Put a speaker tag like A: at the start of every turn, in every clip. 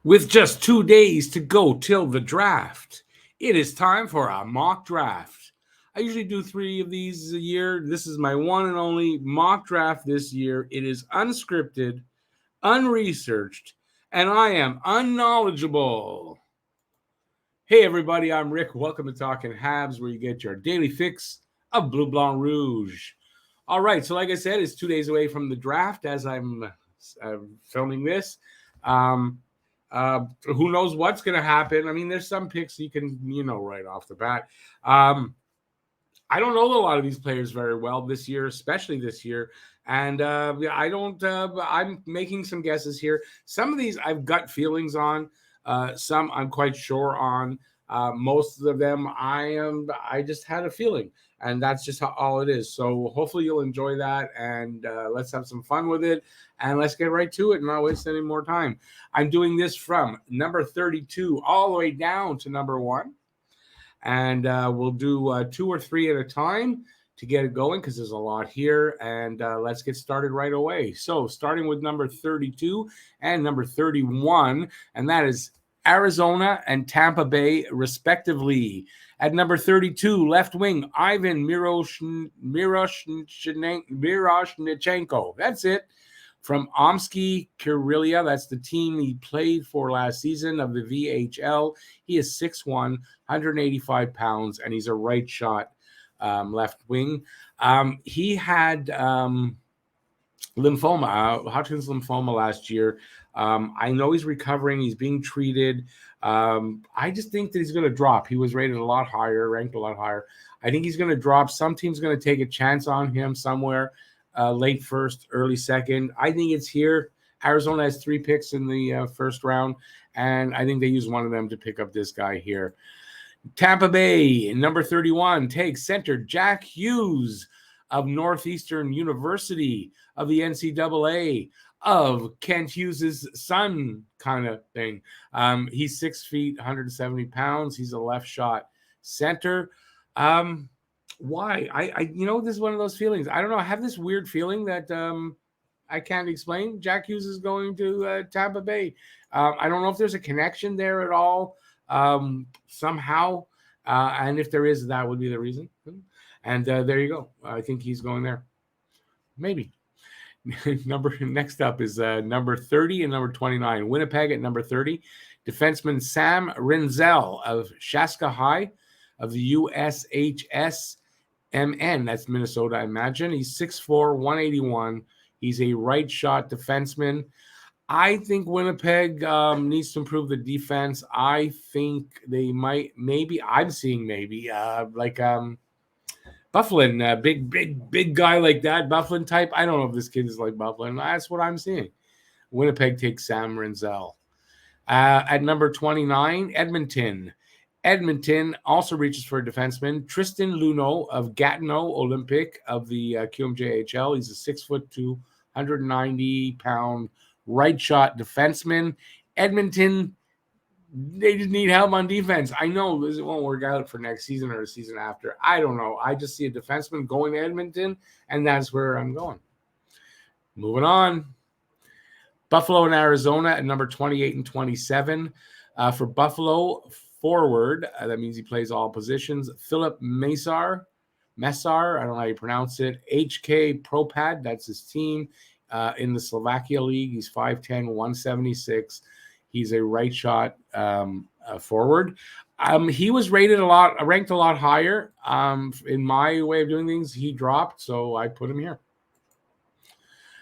A: With just 2 days to go till the draft, it is time for a mock draft. I usually do 3 of these a year. This is my one and only mock draft this year. It is unscripted, unresearched, and I am unknowledgeable. Hey everybody, I'm Rick. Welcome to Talking Habs, where you get your daily fix of Bleu Blanc Rouge. All right, so like I said, it's 2 days away from the draft as I'm filming this. Who knows what's going to happen? I mean, there's some picks you can, right off the bat. I don't know a lot of these players very well this year, especially this year. And I'm making some guesses here. Some of these I've got feelings on. Some I'm quite sure on. Most of them I just had a feeling. And that's just all it is. So hopefully you'll enjoy that. And let's have some fun with it. And let's get right to it and not waste any more time. I'm doing this from number 32 all the way down to number 1. And we'll do 2 or 3 at a time to get it going because there's a lot here. And let's get started right away. So starting with number 32 and number 31, and that is Arizona and Tampa Bay, respectively. At number 32, left wing, Ivan Miroshnichenko. That's it. From Omsky Kyrylia, that's the team he played for last season of the VHL. He is 6'1", 185 pounds, and he's a right shot left wing. He had lymphoma, Hodgkin's lymphoma last year. I know he's recovering. He's being treated. I just think that he's going to drop. He was rated a lot higher, ranked a lot higher. I think he's going to drop. Some team's going to take a chance on him somewhere. Late first, early second. I think it's here. Arizona has 3 picks in the first round, and I think they use one of them to pick up this guy here. Tampa Bay, number 31, takes center Jack Hughes of Northeastern University of the NCAA, of Kent Hughes' son kind of thing. He's 6 feet, 170 pounds. He's a left shot center. Why? This is one of those feelings. I don't know. I have this weird feeling that I can't explain. Jack Hughes is going to Tampa Bay. I don't know if there's a connection there at all somehow. And if there is, that would be the reason. And there you go. I think he's going there. Maybe. Next up is number 30 and number 29. Winnipeg at number 30. Defenseman Sam Rinzel of Shaska High of the USHS MN. That's Minnesota, I imagine. He's 6'4", 181. He's a right shot defenseman. I think Winnipeg needs to improve the defense. I think they might, I'm seeing Bufflin, big guy like that, Bufflin type. I don't know if this kid is like Bufflin. That's what I'm seeing. Winnipeg takes Sam Rinzel. At number 29, Edmonton also reaches for a defenseman, Tristan Luneau of Gatineau Olympic of the QMJHL. He's a 6'2", 190-pound right shot defenseman. Edmonton, they just need help on defense. I know this won't work out for next season or the season after. I don't know. I just see a defenseman going to Edmonton, and that's where I'm going. Moving on. Buffalo and Arizona at number 28 and 27. For Buffalo, forward, that means he plays all positions. Philip Mesar, I don't know how you pronounce it. HK Propad, that's his team in the Slovakia League. He's 5'10", 176. He's a right shot forward. He was ranked a lot higher. In my way of doing things, he dropped, so I put him here.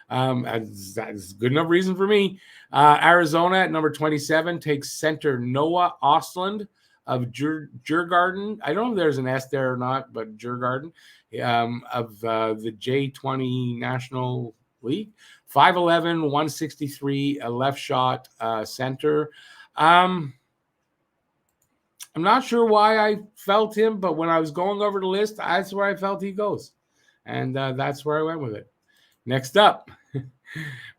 A: That's good enough reason for me. Arizona at number 27 takes center Noah Ostland of Djurgården. I don't know if there's an S there or not, but Djurgården of the J20 National League. 5'11", 163, a left shot center. I'm not sure why I felt him, but when I was going over the list, that's where I felt he goes. And that's where I went with it. Next up,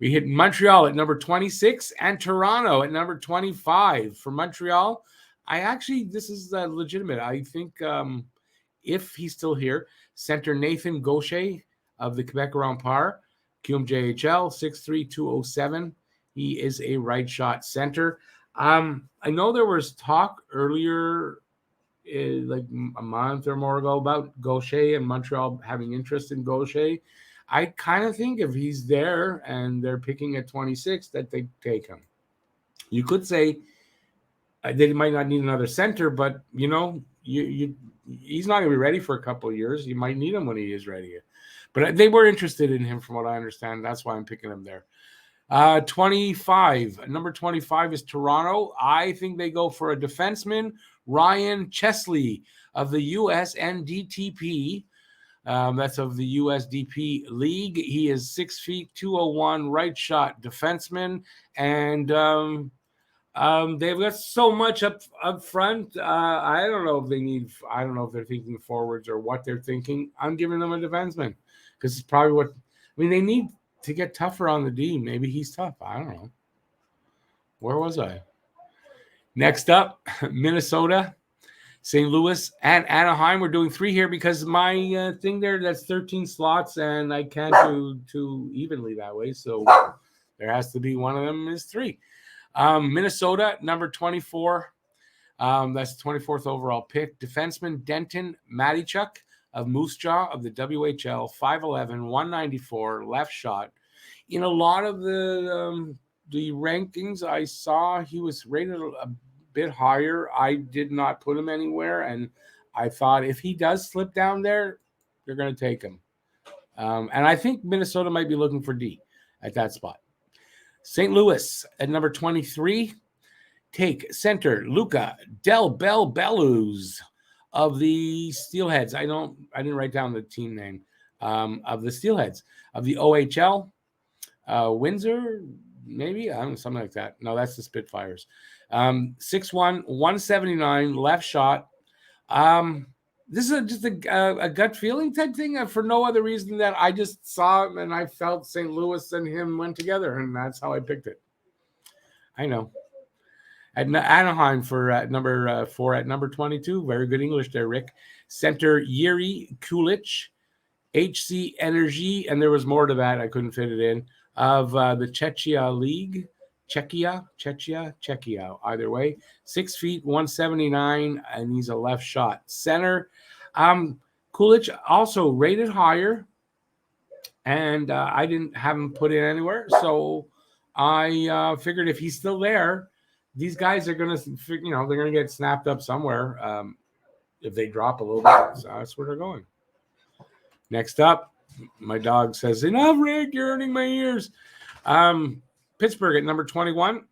A: we hit Montreal at number 26 and Toronto at number 25. For Montreal, this is legitimate. I think if he's still here, center Nathan Gaucher of the Quebec Rempart, QMJHL, 6'3", 207. He is a right shot center. I know there was talk earlier, like a month or more ago, about Gaucher and Montreal having interest in Gaucher. I kind of think if he's there and they're picking at 26, that they take him. You could say they might not need another center, but he's not going to be ready for a couple of years. You might need him when he is ready. But they were interested in him, from what I understand. That's why I'm picking him there. 25. Number 25 is Toronto. I think they go for a defenseman, Ryan Chesley of the USNDTP. That's of the USDP League. He is 6 feet, 201, right shot defenseman. And they've got so much up front. I don't know if they're thinking forwards or what they're thinking. I'm giving them a defenseman because it's probably they need to get tougher on the D. Maybe he's tough. I don't know. Where was I? Next up, Minnesota, St. Louis, and Anaheim. We're doing 3 here because my thing there, that's 13 slots, and I can't do 2 evenly that way. So there has to be one of them is 3. Minnesota, number 24. That's the 24th overall pick. Defenseman Denton Matichuk of Moose Jaw of the WHL, 5'11", 194, left shot. In a lot of the rankings I saw, he was rated a bit higher. I did not put him anywhere, and I thought if he does slip down there, they're going to take him. And I think Minnesota might be looking for D at that spot. St. Louis at number 23, take center Luca Del Belus of the Steelheads. I didn't write down the team name of the Steelheads of the OHL. Windsor, maybe? I don't know, something like that. No, that's the Spitfires. 6'1", 179, left shot. This is just a gut feeling type thing for no other reason than that I just saw him and I felt St. Louis and him went together, and that's how I picked it. I know. At Anaheim for number 4 at number 22. Very good English there, Rick. Center Yuri Kulich, HC Energy, and there was more to that. I couldn't fit it in. Of the Czechia League. Czechia, either way. 6 feet, 179, and he's a left shot. Center. Kulich also rated higher, and I didn't have him put in anywhere, so I figured if he's still there, these guys are going to, they're going to get snapped up somewhere if they drop a little bit. So that's where they're going. Next up, my dog says, enough, Rick, you're hurting my ears. Pittsburgh at number 21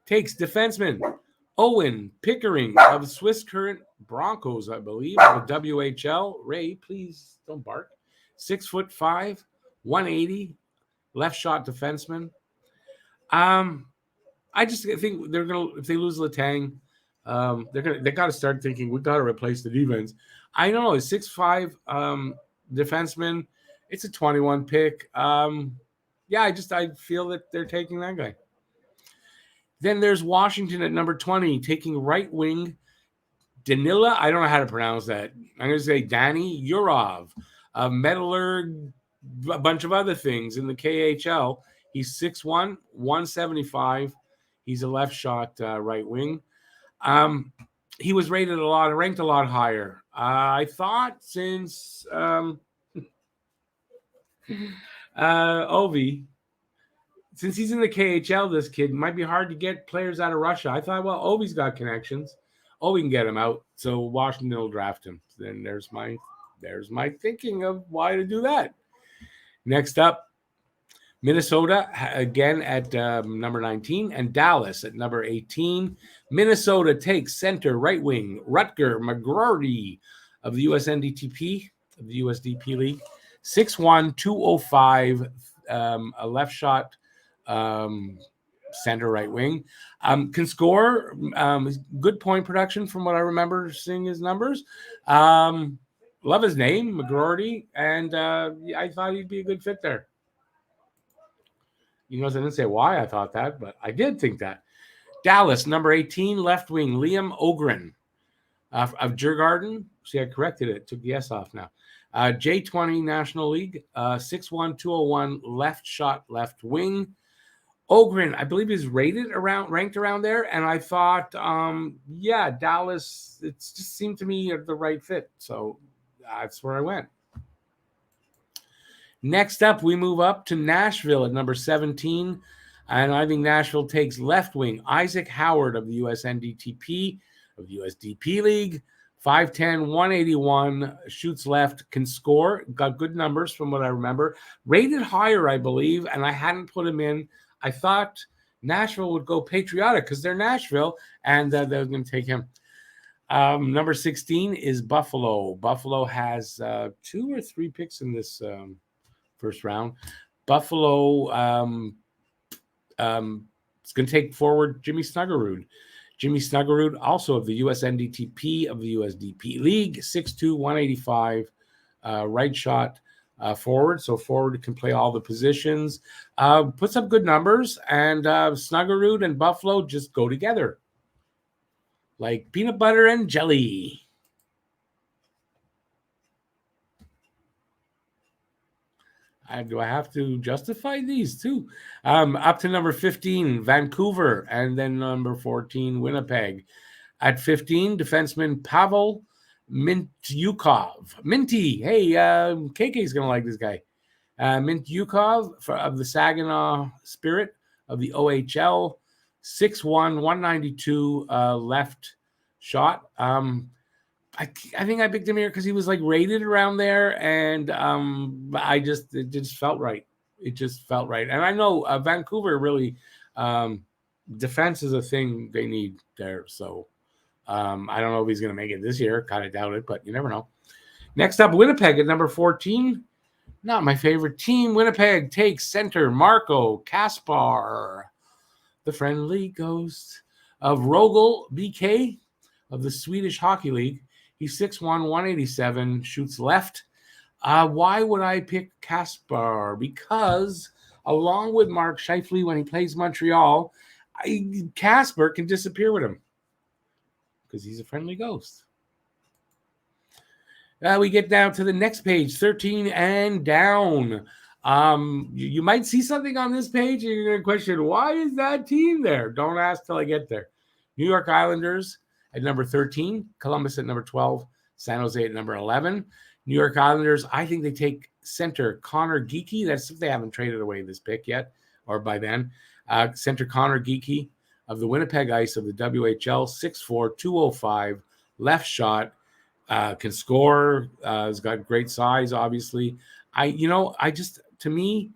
A: takes defenseman Owen Pickering of Swiss Current Broncos, I believe, of the WHL. Ray, please don't bark. 6'5", 180, left shot defenseman. I just think they're gonna, if they lose Letang, they got to start thinking we got to replace the defense. I don't know, a 6'5" defenseman. It's a 21 pick. I feel that they're taking that guy. Then there's Washington at number 20 taking right wing Danila. I don't know how to pronounce that. I'm going to say Danny Yurov, Metallurg, a bunch of other things in the KHL. He's 6'1", 175. He's a left shot right wing. He was ranked a lot higher. I thought since Ovi, since he's in the KHL, this kid might be hard to get players out of Russia. I thought, well, Ovi's got connections. Ovi can get him out, so Washington will draft him. Then there's my thinking of why to do that. Next up, Minnesota, again at number 19, and Dallas at number 18. Minnesota takes center right wing Rutger McGroarty of the USNDTP, of the USDP League. 6'1", 205, a left shot center right wing. Can score, good point production from what I remember seeing his numbers. Love his name, McGroarty, and I thought he'd be a good fit there. I didn't say why I thought that, but I did think that. Dallas, number 18, left wing, Liam Ogren of Djurgården. See, I corrected it. Took the S off now. J20 National League, 6'1", 201, left shot, left wing. Ogren, I believe, is ranked around there, and I thought, Dallas. It just seemed to me the right fit, so that's where I went. Next up, we move up to Nashville at number 17, and I think Nashville takes left wing Isaac Howard of the USNDTP of the USDP League. 5'10", 181, shoots left, can score, got good numbers from what I remember. Rated higher, I believe, and I hadn't put him in. I thought Nashville would go patriotic because they're Nashville, and they were going to take him. Number 16 is Buffalo. Buffalo has 2 or 3 picks in this first round. Buffalo is going to take forward Jimmy Snuggerud. Jimmy Snuggerud, also of the USNDTP of the USDP League, 6'2", 185, right shot forward. So forward can play all the positions. Puts up good numbers, and Snuggerud and Buffalo just go together like peanut butter and jelly. Do I have to justify these too? Up to number 15, Vancouver, and then number 14, Winnipeg. At 15, defenseman Pavel Mintyukov. Minty, hey, KK's going to like this guy. Mintyukov of the Saginaw Spirit of the OHL, 6'1", 192 left shot. I think I picked him here because he was like rated around there, and it just felt right. It just felt right. And I know Vancouver really defense is a thing they need there. So I don't know if he's going to make it this year. Kind of doubt it, but you never know. Next up, Winnipeg at number 14. Not my favorite team. Winnipeg takes center Marco Kaspar, the friendly ghost of Rogel BK of the Swedish Hockey League. He's 6'1", 187, shoots left. Why would I pick Kaspar? Because along with Mark Scheifele, when he plays Montreal, Kaspar can disappear with him because he's a friendly ghost. We get down to the next page, 13 and down. You might see something on this page, and you're going to question, why is that team there? Don't ask till I get there. New York Islanders at number 13, Columbus at number 12, San Jose at number 11. New York Islanders, I think they take center Connor Geekie. That's if they haven't traded away this pick yet, or by then. Center Connor Geekie of the Winnipeg Ice of the WHL, 6'4", 205, left shot, can score, has got great size, obviously. To me,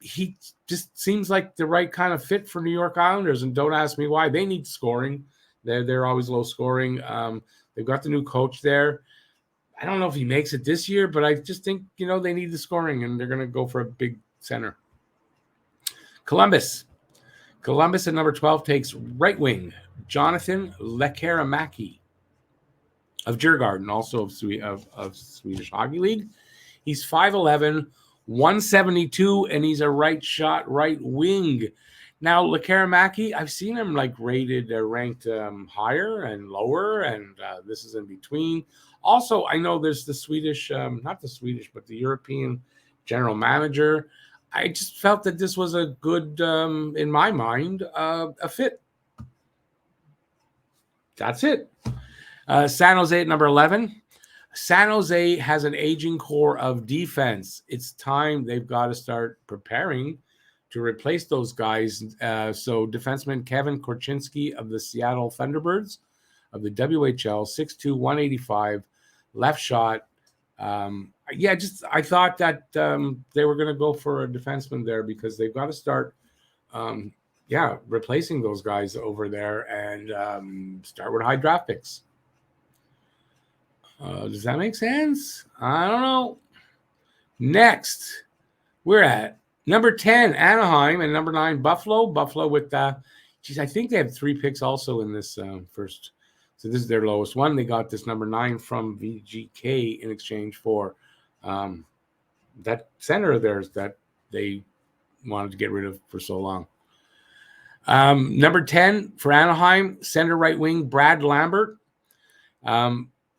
A: he just seems like the right kind of fit for New York Islanders, and don't ask me why. They need scoring. They're always low scoring. They've got the new coach there. I don't know if he makes it this year, but I just think, they need the scoring, and they're going to go for a big center. Columbus at number 12 takes right wing Jonathan Lekkerimäki of Djurgården, also of Swedish Hockey League. He's 5'11", 172, and he's a right shot, right wing. Now, Lekkerimäki, I've seen him ranked higher and lower, and this is in between. Also, I know there's the Swedish, not the Swedish, but the European general manager. I just felt that this was a good, in my mind, a fit. That's it. San Jose at number 11. San Jose has an aging core of defense. It's time they've got to start preparing to replace those guys. So defenseman Kevin Korchinski of the Seattle Thunderbirds of the WHL, 6'2", 185, left shot. I thought that they were going to go for a defenseman there because they've got to start, replacing those guys over there and start with high draft picks. Does that make sense? I don't know. Next, we're at number 10, Anaheim, and number 9, Buffalo. Buffalo with, I think they have 3 picks also in this first. So this is their lowest one. They got this number 9 from VGK in exchange for that center of theirs that they wanted to get rid of for so long. Number 10 for Anaheim, center right wing, Brad Lambert.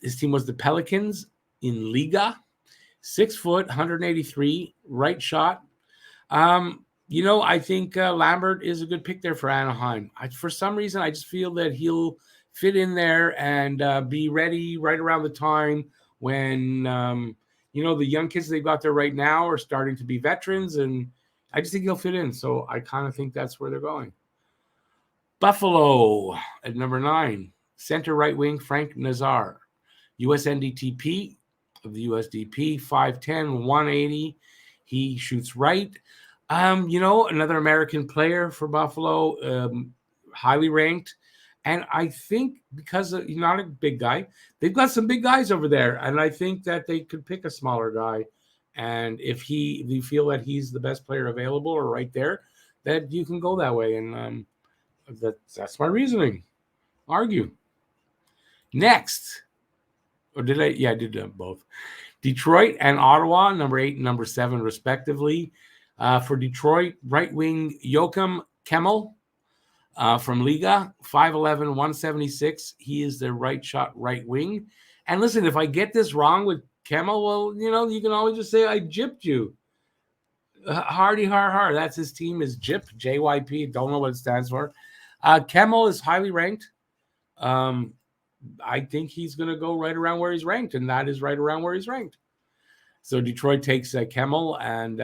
A: His team was the Pelicans in Liga. 6 foot, 183, right shot. I think Lambert is a good pick there for Anaheim. For some reason, I just feel that he'll fit in there and be ready right around the time when, the young kids they've got there right now are starting to be veterans, and I just think he'll fit in. So I kind of think that's where they're going. Buffalo at number 9, center right wing Frank Nazar, USNDTP of the USDP, 5'10", 180. He shoots right. Another American player for Buffalo, highly ranked. And I think because he's not a big guy, they've got some big guys over there. And I think that they could pick a smaller guy. And if you feel that he's the best player available or right there, that you can go that way. And that's my reasoning. Argue. Next. Or did I? Yeah, I did both. Detroit and Ottawa, number 8 and number 7, respectively. For Detroit, right wing Joachim Kemmel from Liga, 5'11", 176. He is their right shot right wing. And listen, if I get this wrong with Kemmel, well, you can always just say I gypped you. Hardy har. That's his team is JYP, JYP. Don't know what it stands for. Kemmel is highly ranked. I think he's going to go right around where he's ranked, and that is right around where he's ranked. So Detroit takes Kemmel, and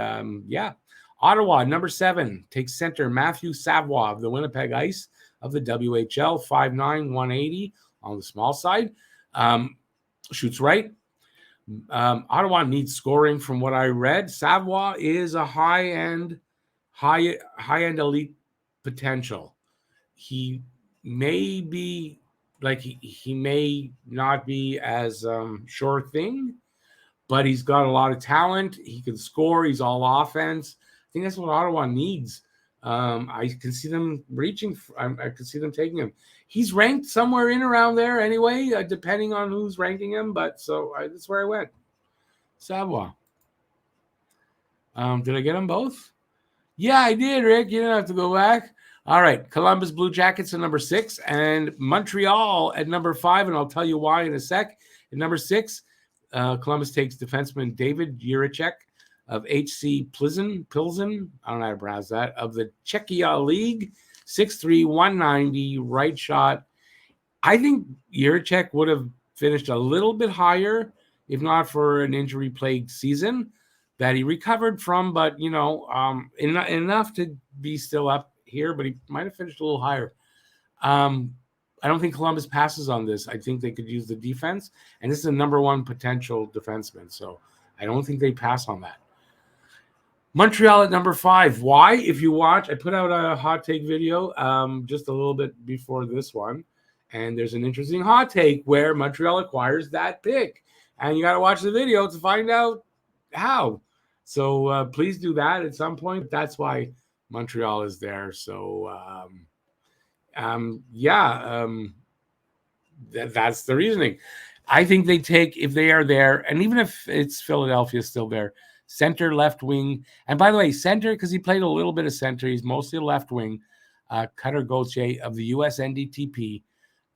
A: Ottawa, number 7, takes center Matthew Savoie of the Winnipeg Ice of the WHL, 5'9", 180 on the small side. Shoots right. Ottawa needs scoring from what I read. Savoie is a high-end elite potential. He may be he may not be as sure thing, but he's got a lot of talent. He can score. He's all offense. I think that's what Ottawa needs. I can see them reaching. I can see them taking him. He's ranked somewhere in around there anyway, depending on who's ranking him. But that's where I went. Savoie. Did I get them both? Yeah, I did, Rick. You don't have to go back. All right, Columbus Blue Jackets at number 6 and Montreal at number 5, and I'll tell you why in a sec. At number 6, Columbus takes defenseman David Jiricek of HC Pilsen. I don't know how to pronounce that. Of the Czechia League, 6'3", 190, right shot. I think Jiricek would have finished a little bit higher if not for an injury-plagued season that he recovered from, but, enough to be still up here, but he might have finished a little higher. I don't think Columbus passes on this. I think they could use the defense, and this is a number 1 potential defenseman, so I don't think they pass on that. Montreal at number 5. Why? If you watch, I put out a hot take video just a little bit before this one, and there's an interesting hot take where Montreal acquires that pick, and you got to watch the video to find out how. So please do that at some point. That's why Montreal is there. So, that's the reasoning. I think they take, if they are there, and even if it's Philadelphia still there, center, left wing. And by the way, center, because he played a little bit of center, he's mostly a left wing. Cutter Gauthier of the USNDTP,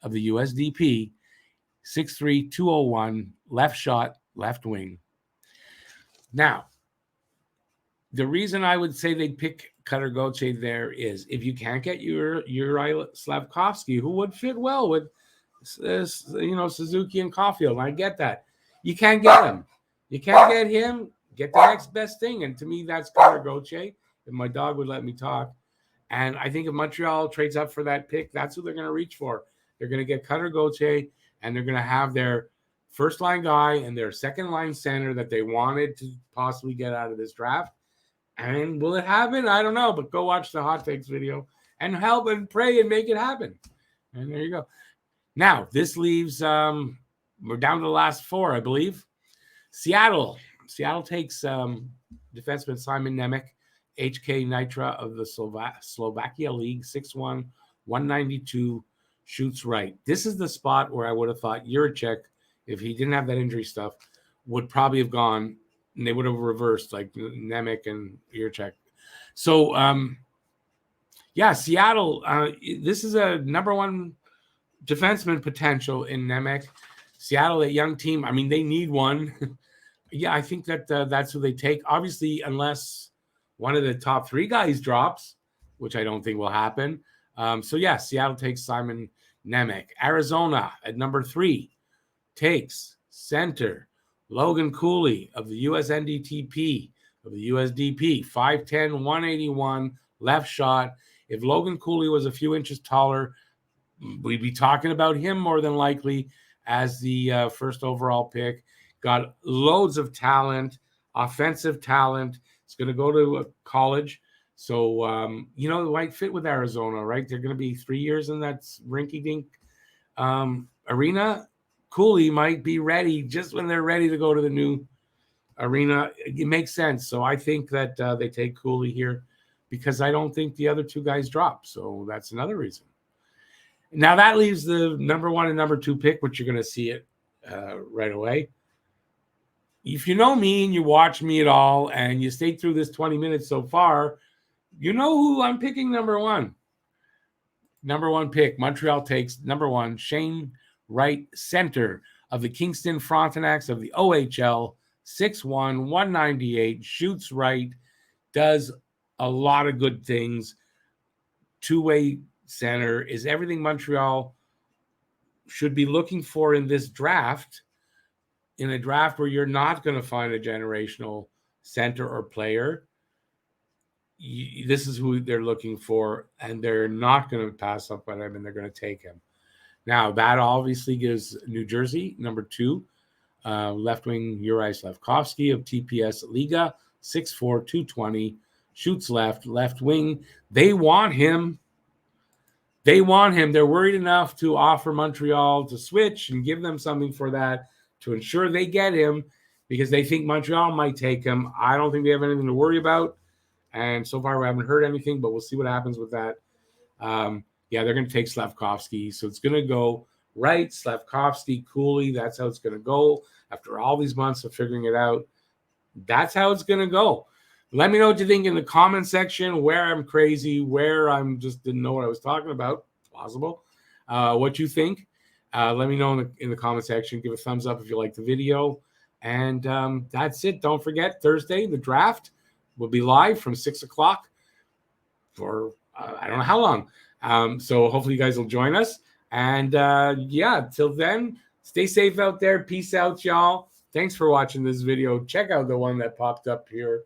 A: of the USDP, 6'3", 201, left shot, left wing. Now, the reason I would say they'd pick Cutter Gauthier there is if you can't get Uri Slafkovsky, who would fit well with, Suzuki and Caulfield. I get that. You can't get him. You can't get him. Get the next best thing. And to me, that's Cutter Gauthier, if my dog would let me talk. And I think if Montreal trades up for that pick, that's who they're going to reach for. They're going to get Cutter Gauthier, and they're going to have their first-line guy and their second-line center that they wanted to possibly get out of this draft. And will it happen? I don't know, but go watch the hot takes video and help and pray and make it happen. And there you go. Now, this leaves, we're down to the last 4, I believe. Seattle takes defenseman Simon Nemec, HK Nitra of the Slovakia League, 6'1", 192, shoots right. This is the spot where I would have thought Jiricek, if he didn't have that injury stuff, would probably have gone, and they would have reversed like Nemec and Jiricek. So, Seattle, this is a number 1 defenseman potential in Nemec. Seattle, a young team. I mean, they need one. I think that that's who they take. Obviously, unless one of the top 3 guys drops, which I don't think will happen. So, yeah, Seattle takes Simon Nemec. Arizona at number 3 takes center Logan Cooley of the USNDTP, of the USDP, 5'10", 181, left shot. If Logan Cooley was a few inches taller, we'd be talking about him more than likely as the first overall pick. Got loads of talent, offensive talent. It's going to go to a college. So, it might fit with Arizona, right? They're going to be 3 years in that rinky-dink arena. Cooley might be ready just when they're ready to go to the new arena. It makes sense. So I think that they take Cooley here because I don't think the other 2 guys drop. So that's another reason. Now that leaves the number 1 and number 2 pick, which you're going to see it right away. If you know me and you watch me at all and you stayed through this 20 minutes so far, you know who I'm picking number 1. Number 1 pick, Montreal takes number 1, Shane Wright, center of the Kingston Frontenacs of the OHL, 6'1", 198, shoots right, does a lot of good things. Two-way center is everything Montreal should be looking for in this draft, in a draft where you're not going to find a generational center or player. This is who they're looking for, and they're not going to pass up on him, and they're going to take him. Now, that obviously gives New Jersey, number 2, left wing Juraj Slafkovsky of TPS Liga, 6'4", 220, shoots left wing. They want him. They're worried enough to offer Montreal to switch and give them something for that to ensure they get him because they think Montreal might take him. I don't think they have anything to worry about. And so far, we haven't heard anything, but we'll see what happens with that. They're going to take Slafkovsky. So it's going to go Wright, Slafkovsky, Cooley. That's how it's going to go. After all these months of figuring it out, that's how it's going to go. Let me know what you think in the comment section, where I'm crazy, where I'm just didn't know what I was talking about. Possible. What you think. Let me know in the comment section. Give a thumbs up if you like the video. And that's it. Don't forget, Thursday, the draft will be live from 6 o'clock for I don't know how long. So hopefully you guys will join us. And till then, stay safe out there. Peace out, y'all. Thanks for watching this video. Check out the one that popped up here.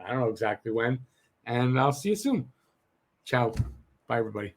A: I don't know exactly when. And I'll see you soon. Ciao. Bye, everybody.